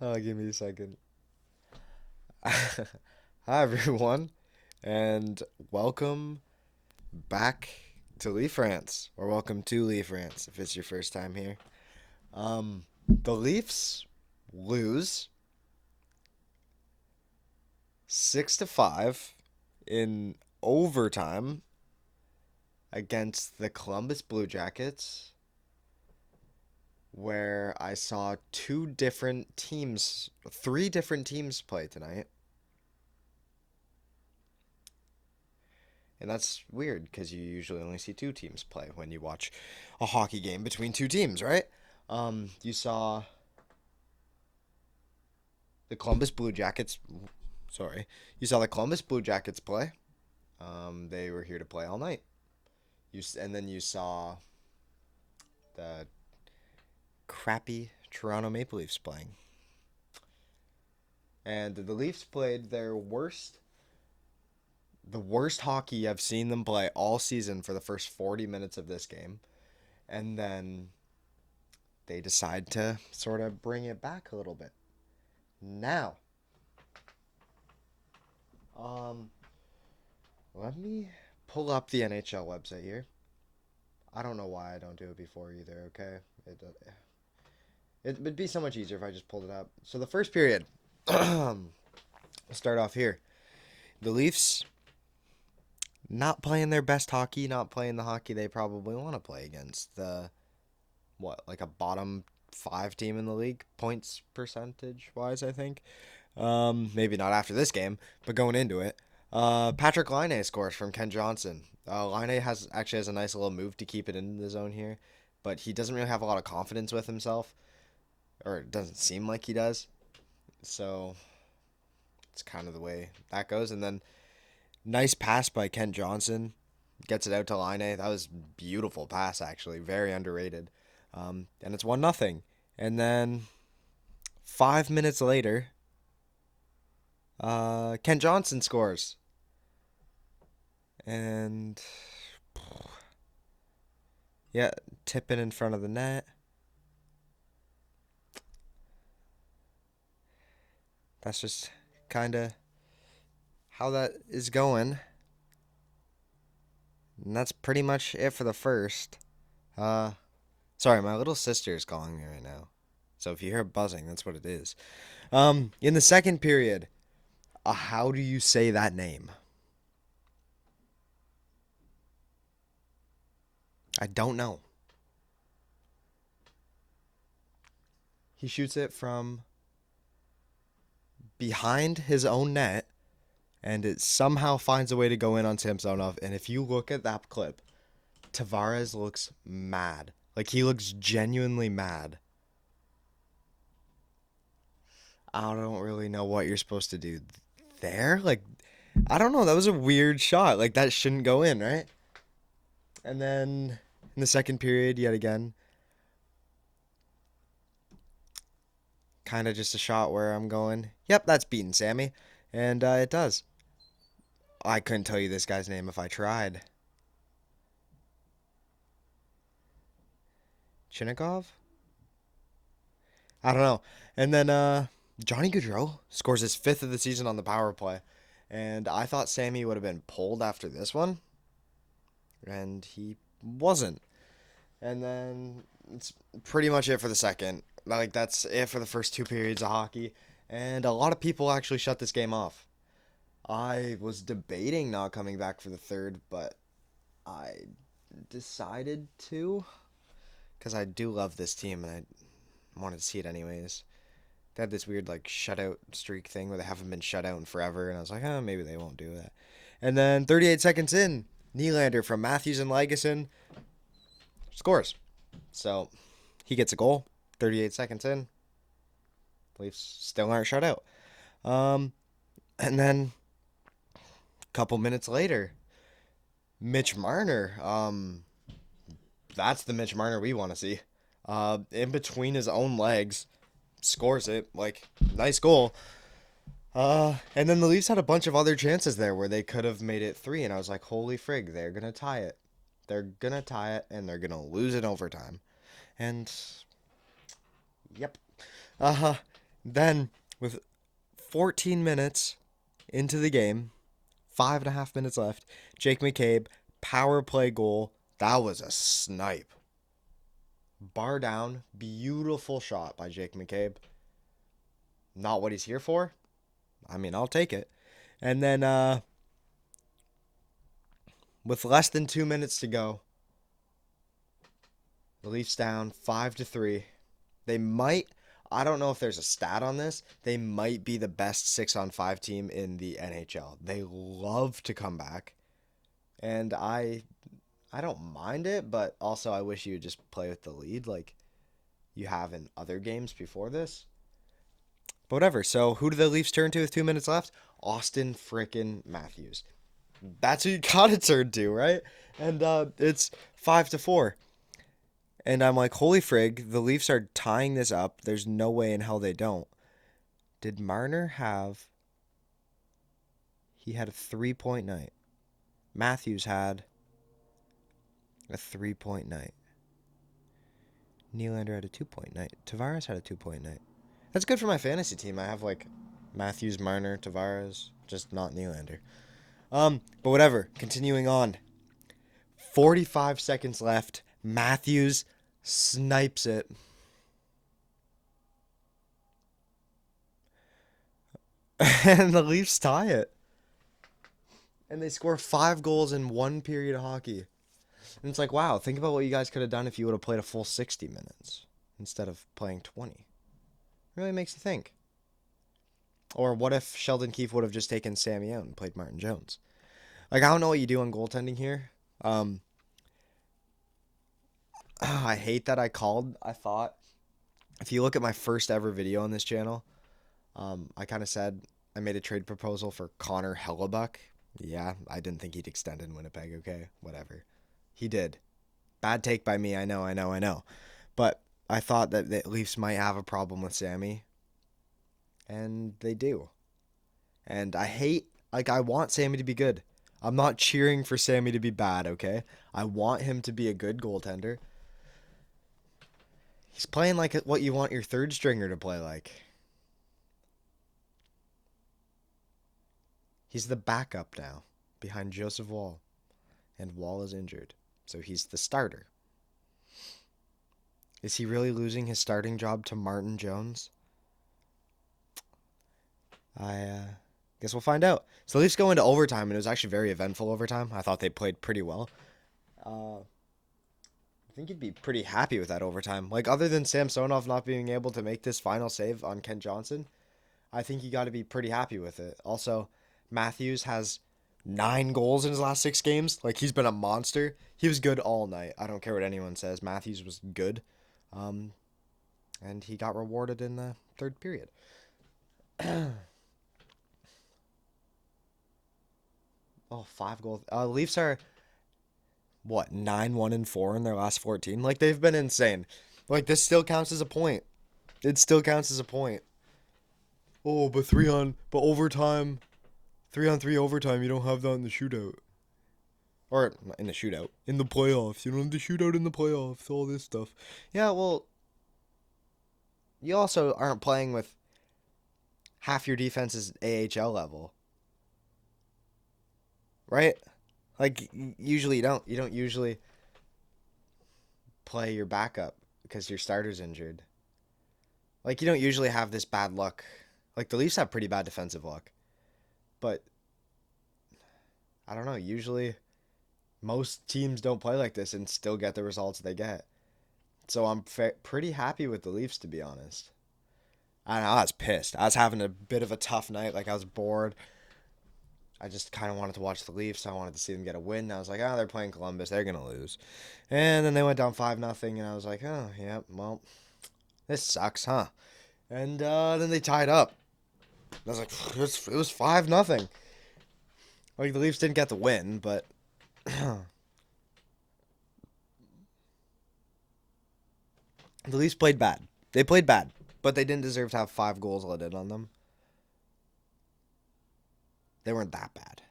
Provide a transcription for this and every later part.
Uh, give me a second. Hi, everyone, and welcome back to Leaf Rants, or welcome to Leaf Rants if it's your first time here. The Leafs lose 6-5 in overtime against the Columbus Blue Jackets, where I saw three different teams play tonight. And that's weird because you usually only see two teams play when you watch a hockey game between two teams, right? You saw the Columbus Blue Jackets. Sorry, you saw the Columbus Blue Jackets play. They were here to play all night. And then you saw the crappy Toronto Maple Leafs playing. And the Leafs played the worst hockey I've seen them play all season for the first 40 minutes of this game. And then they decide to sort of bring it back a little bit. Now, let me pull up the NHL website here. I don't know why I don't do it before either, okay? It would be so much easier if I just pulled it up. So the first period, we'll start off here. The Leafs not playing their best hockey, not playing the hockey they probably want to play against like a bottom 5 team in the league, points percentage wise, I think. Maybe not after this game, but going into it. Patrick Laine scores from Ken Johnson. Laine actually has a nice little move to keep it in the zone here, but he doesn't really have a lot of confidence with himself, or it doesn't seem like he does. So it's kind of the way that goes. And then nice pass by Ken Johnson, gets it out to Laine. That was beautiful pass, actually, very underrated. And it's 1-0. And then 5 minutes later, Ken Johnson scores. And yeah, tipping in front of the net. That's just kind of how that is going. And that's pretty much it for the first. Sorry, my little sister is calling me right now. So if you hear buzzing, that's what it is. In the second period, how do you say that name? I don't know. He shoots it from behind his own net, and it somehow finds a way to go in on Samsonov. And if you look at that clip, Tavares looks mad. Like, he looks genuinely mad. I don't really know what you're supposed to do there. Like, I don't know. That was a weird shot. Like, that shouldn't go in, right? And then in the second period, yet again, kind of just a shot where I'm going, yep, that's beating Sammy. And it does. I couldn't tell you this guy's name if I tried. Chinnikov? I don't know. And then Johnny Gaudreau scores his 5th of the season on the power play. And I thought Sammy would have been pulled after this one. And he wasn't. And then it's pretty much it for the second. Like, that's it for the first 2 periods of hockey. And a lot of people actually shut this game off. I was debating not coming back for the third, but I decided to. Because I do love this team, and I wanted to see it anyways. They had this weird, like, shutout streak thing where they haven't been shut out in forever, and I was like, oh, maybe they won't do that. And then 38 seconds in, Nylander from Matthews and Lagesson scores. So he gets a goal. 38 seconds in. Leafs still aren't shut out. And then a couple minutes later, Mitch Marner. That's the Mitch Marner we want to see. In between his own legs, scores it. Like, nice goal. And then the Leafs had a bunch of other chances there where they could have made it 3, and I was like, holy frig, they're going to tie it. They're gonna tie it, and they're gonna lose in overtime. And yep. Uh-huh. Then with 14 minutes into the game, 5.5 minutes left, Jake McCabe, power play goal. That was a snipe. Bar down, beautiful shot by Jake McCabe. Not what he's here for. I mean, I'll take it. And then with less than 2 minutes to go, the Leafs down 5-3. They might, I don't know if there's a stat on this, they might be the best 6-on-5 team in the NHL. They love to come back. And I don't mind it, but also I wish you would just play with the lead like you have in other games before this. But whatever. So who do the Leafs turn to with 2 minutes left? Austin frickin' Matthews. That's who you gotta turn to, right? And it's 5-4. And I'm like, holy frig, the Leafs are tying this up. There's no way in hell they don't. Did Marner have... He had a 3-point night. Matthews had a 3-point night. Nylander had a 2-point night. Tavares had a 2-point night. That's good for my fantasy team. I have like Matthews, Marner, Tavares, just not Nylander. But whatever. Continuing on. 45 seconds left. Matthews snipes it. And the Leafs tie it. And they score 5 goals in 1 period of hockey. And it's like, wow, think about what you guys could have done if you would have played a full 60 minutes instead of playing 20. It really makes you think. Or what if Sheldon Keefe would have just taken Sammy out and played Martin Jones? Like, I don't know what you do on goaltending here. I hate that I thought, if you look at my first ever video on this channel, I kind of said I made a trade proposal for Connor Hellebuck. Yeah, I didn't think he'd extend in Winnipeg, okay? Whatever. He did. Bad take by me, I know. But I thought that the Leafs might have a problem with Sammy. And they do. And I want Sammy to be good. I'm not cheering for Sammy to be bad, okay? I want him to be a good goaltender. He's playing like what you want your third stringer to play like. He's the backup now, behind Joseph Woll. And Woll is injured, so he's the starter. Is he really losing his starting job to Martin Jones? I guess we'll find out. So the Leafs go into overtime, and it was actually very eventful overtime. I thought they played pretty well. I think you'd be pretty happy with that overtime. Like, other than Samsonov not being able to make this final save on Kent Johnson, I think you got to be pretty happy with it. Also, Matthews has 9 goals in his last 6 games. Like, he's been a monster. He was good all night. I don't care what anyone says. Matthews was good. And he got rewarded in the third period. Oh, 5 goals. Leafs are, what, 9-1-4 in their last 14? Like, they've been insane. Like, this still counts as a point. It still counts as a point. Oh, but overtime, 3-on-3 overtime, you don't have that in the shootout. Or, in the shootout. In the playoffs. You don't have the shootout in the playoffs. All this stuff. Yeah, well, you also aren't playing with half your defense's AHL level. Right? Like, usually you don't. You don't usually play your backup because your starter's injured. Like, you don't usually have this bad luck. Like, the Leafs have pretty bad defensive luck. But, I don't know. Usually, most teams don't play like this and still get the results they get. So I'm pretty happy with the Leafs, to be honest. I don't know, I was pissed. I was having a bit of a tough night. Like, I was bored. I just kind of wanted to watch the Leafs. I wanted to see them get a win. I was like, they're playing Columbus. They're going to lose. And then they went down 5-0, and I was like, oh, yeah, well, this sucks, huh? And then they tied up. I was like, it was 5-0. Like, the Leafs didn't get the win, but the Leafs played bad. They played bad, but they didn't deserve to have 5 goals let in on them. They weren't that bad.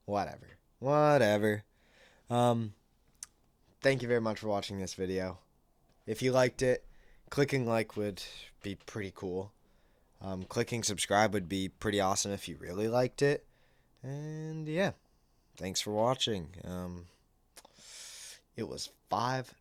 Whatever. Um, Thank you very much for watching this video. If you liked it, clicking like would be pretty cool. Clicking subscribe would be pretty awesome if you really liked it. And yeah, thanks for watching. It was 5-0.